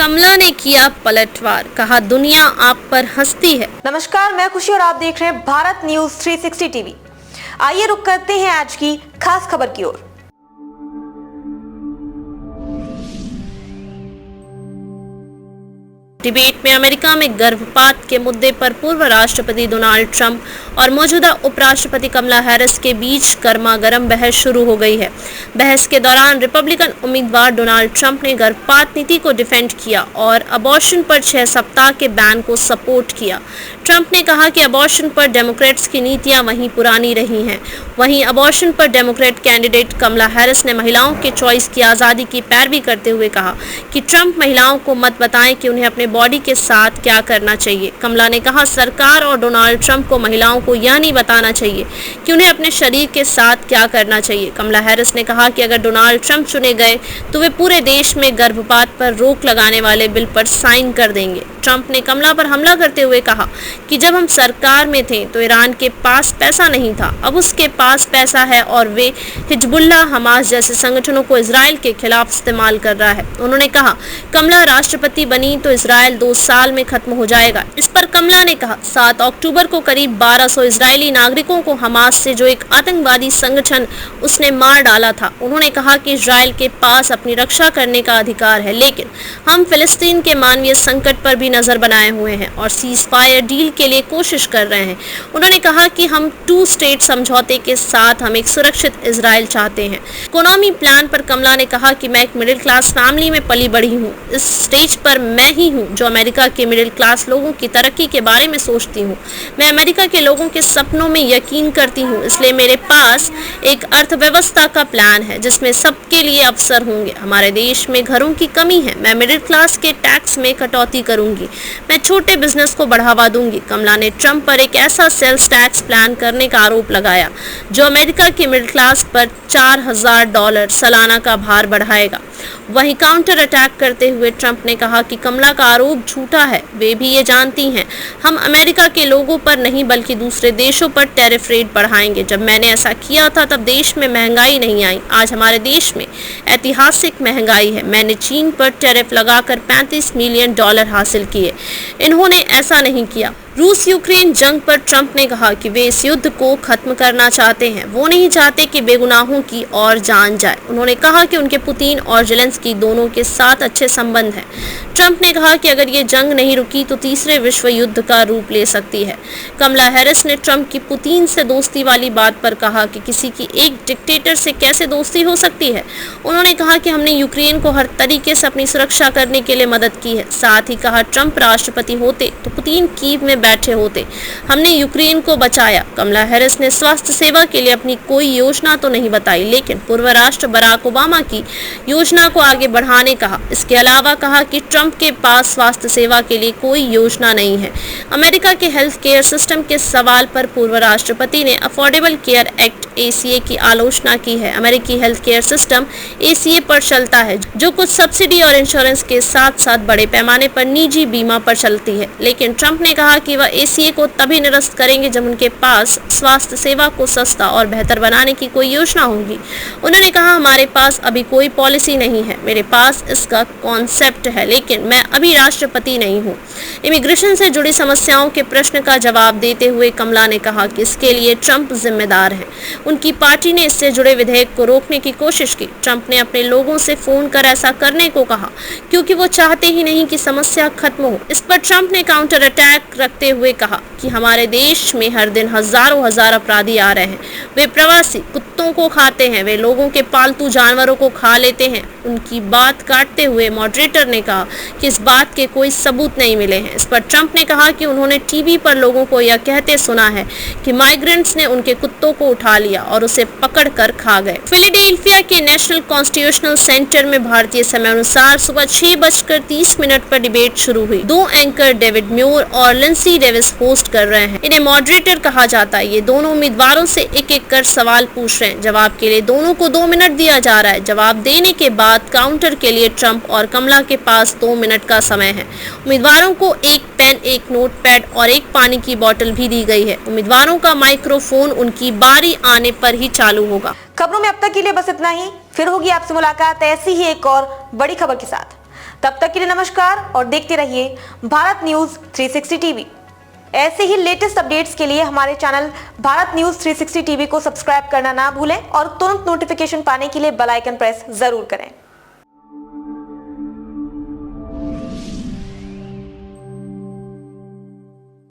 कमला ने किया पलटवार, कहा दुनिया आप पर हंसती है। नमस्कार, मैं खुशी और आप देख रहे हैं भारत न्यूज 360 टीवी। आइए रुक करते हैं आज की खास खबर की ओर। डिबेट में अमेरिका में गर्भपात के मुद्दे पर पूर्व राष्ट्रपति डोनाल्ड ट्रंप और मौजूदा उपराष्ट्रपति कमला हैरिस के बीच गर्मागर्म बहस शुरू हो गई है। बहस के दौरान रिपब्लिकन उम्मीदवार डोनाल्ड ट्रंप ने गर्भपात नीति को डिफेंड किया और अबॉर्शन पर 6 सप्ताह के बैन को सपोर्ट किया। ट्रंप ने कहा कि अबॉर्शन पर डेमोक्रेट्स की नीतियां वहीं पुरानी रही हैं। वहीं अबॉर्शन पर डेमोक्रेट कैंडिडेट कमला हैरिस ने महिलाओं के चॉइस की आज़ादी की पैरवी करते हुए कहा कि ट्रंप महिलाओं को मत बताएं कि उन्हें अपने बॉडी के साथ क्या करना चाहिए। कमला ने कहा सरकार और डोनाल्ड ट्रंप को महिलाओं को यह नहीं बताना चाहिए कि उन्हें अपने शरीर के साथ क्या करना चाहिए। कमला हैरिस ने कहा कि अगर डोनाल्ड ट्रंप चुने गए तो वे पूरे देश में गर्भपात पर रोक लगाने वाले बिल पर साइन कर देंगे। ट्रंप ने कमला पर हमला करते हुए कहा कि जब हम सरकार में थे तो ईरान के पास पैसा नहीं था, अब उसके पास पैसा है और वे हिजबुल्लाह, हमास जैसे संगठनों को इजराइल के खिलाफ इस्तेमाल कर रहा है। उन्होंने कहा कमला राष्ट्रपति बनी तो इजराइल 2 साल में खत्म हो जाएगा। इस पर कमला ने कहा 7 अक्टूबर को करीब 1200 इजरायली नागरिकों को हमास से जो एक आतंकवादी संगठन उसने मार डाला था। उन्होंने कहा कि इजराइल के पास अपनी रक्षा करने का अधिकार है, लेकिन हम फिलिस्तीन के मानवीय संकट पर भी नजर बनाए हुए हैं और सीज फायर डील के लिए कोशिश कर रहे हैं। उन्होंने कहा कि हम 2 स्टेट समझौते के साथ हम एक सुरक्षित इजराइल चाहते हैं। इकोनॉमी प्लान पर कमला ने कहा कि मैं एक मिडिल क्लास फैमिली में पली बढ़ी हूँ। इस स्टेज पर मैं ही हूँ जो अमेरिका के मिडिल क्लास लोगों की तरक्की के बारे में सोचती हूँ। मैं अमेरिका के लोगों के सपनों में यकीन करती हूँ, इसलिए मेरे पास एक अर्थव्यवस्था का प्लान है जिसमें सबके लिए अवसर होंगे। हमारे देश में घरों की कमी है, मैं मिडिल क्लास के टैक्स में कटौती करूंगी, मैं छोटे बिजनेस को बढ़ावा दूंगी। कमला ने ट्रंप पर एक ऐसा सेल्स टैक्स प्लान करने का आरोप लगाया जो अमेरिका के मिडिल क्लास पर $4000 सालाना का भार बढ़ाएगा। वहीं काउंटर अटैक करते हुए ट्रंप ने कहा कि कमला का आरोप झूठा है, वे भी ये जानती हैं। हम अमेरिका के लोगों पर नहीं बल्कि दूसरे देशों पर टैरिफ रेट बढ़ाएंगे। जब मैंने ऐसा किया था तब देश में महंगाई नहीं आई, आज हमारे देश में ऐतिहासिक महंगाई है। मैंने चीन पर टैरिफ लगाकर $35 मिलियन हासिल किए, इन्होंने ऐसा नहीं किया। रूस यूक्रेन जंग पर ट्रंप ने कहा कि वे इस युद्ध को खत्म करना चाहते हैं, वो नहीं चाहते कि बेगुनाहों की और जान जाए। उन्होंने कहा कि उनके पुतिन और जेलेंस्की दोनों के साथ अच्छे संबंध हैं। ट्रंप ने कहा कि अगर ये जंग नहीं रुकी तो तीसरे विश्व युद्ध का रूप ले सकती है। कमला हैरिस ने ट्रंप की पुतिन से दोस्ती वाली बात पर कहा कि किसी की एक डिक्टेटर से कैसे दोस्ती हो सकती है। उन्होंने कहा कि हमने यूक्रेन को हर तरीके से अपनी सुरक्षा करने के लिए मदद की है। साथ ही कहा ट्रंप राष्ट्रपति होते तो पुतिन कीव में बैठे होते, हमने यूक्रेन को बचाया। कमला हैरिस ने स्वास्थ्य सेवा के लिए अपनी कोई योजना तो नहीं बताई, लेकिन पूर्व राष्ट्र बराक ओबामा की योजना को आगे बढ़ाने कहा। इसके अलावा कहा कि ट्रंप के पास स्वास्थ्य सेवा के लिए कोई योजना नहीं है। अमेरिका के हेल्थ केयर सिस्टम के सवाल पर पूर्व राष्ट्रपति ने अफोर्डेबल केयर एक्ट ACA की आलोचना की है। अमेरिकी हेल्थ केयर सिस्टम ACA पर चलता है, जो कुछ सब्सिडी और इंश्योरेंस के साथ साथ बड़े पैमाने पर निजी बीमा पर चलती है। लेकिन ट्रंप ने कहा कि वह ACA को तभी निरस्त करेंगे जब उनके पास स्वास्थ्य सेवा को सस्ता और बेहतर बनाने की कोई योजना होगी। उन्होंने कहा हमारे पास अभी कोई पॉलिसी नहीं है, मेरे पास इसका कॉन्सेप्ट है, लेकिन मैं अभी राष्ट्रपति नहीं हूँ। इमिग्रेशन से जुड़ी समस्याओं के प्रश्न का जवाब देते हुए कमला ने कहा कि इसके लिए ट्रंप जिम्मेदार है। उनकी पार्टी ने इससे जुड़े विधेयक को रोकने की कोशिश की। ट्रंप ने अपने लोगों से फोन कर ऐसा करने को कहा क्योंकि वो चाहते ही नहीं कि समस्या खत्म हो। इस पर ट्रंप ने काउंटर अटैक रखते हुए कहा कि हमारे देश में हर दिन हजार अपराधी आ रहे हैं, वे प्रवासी कुत्तों को खाते हैं, वे लोगों के पालतू जानवरों को खा लेते हैं। उनकी बात काटते हुए मॉडरेटर ने कहा कि इस बात के कोई सबूत नहीं मिले हैं। इस पर ट्रंप ने कहा कि उन्होंने टीवी पर लोगों को यह कहते सुना है कि माइग्रेंट्स ने उनके कुत्तों को उठा लिया और उसे पकड़कर खा गए। फिलाडेल्फिया के नेशनल कॉन्स्टिट्यूशनल सेंटर में भारतीय समय अनुसार सुबह 6:30 पर डिबेट शुरू हुई। 2 एंकर डेविड म्यूर और लिंसी डेविस होस्ट कर रहे हैं। इन्हें मॉडरेटर कहा जाता है। ये दोनों उम्मीदवारों से एक-एक कर सवाल पूछ रहे हैं। जवाब के लिए दोनों को 2 मिनट दिया जा रहा है। जवाब देने के बाद काउंटर के लिए ट्रंप और कमला के पास 2 मिनट का समय है। उम्मीदवारों को एक पेन, एक नोटपैड और एक पानी की बोतल भी दी गई है। उम्मीदवारों का माइक्रोफोन उनकी बारी आने पर ही चालू होगा। खबरों में अब तक के लिए बस इतना ही। फिर होगी आपसे मुलाकात ऐसी ही एक और बड़ी खबर के साथ। तब तक के लिए नमस्कार और देखते रहिए भारत न्यूज 360 टीवी। ऐसे ही लेटेस्ट अपडेट्स के लिए हमारे चैनल भारत न्यूज 360 टीवी को सब्सक्राइब करना ना भूलें और तुरंत नोटिफिकेशन पाने के लिए बेल आइकन प्रेस जरूर करें।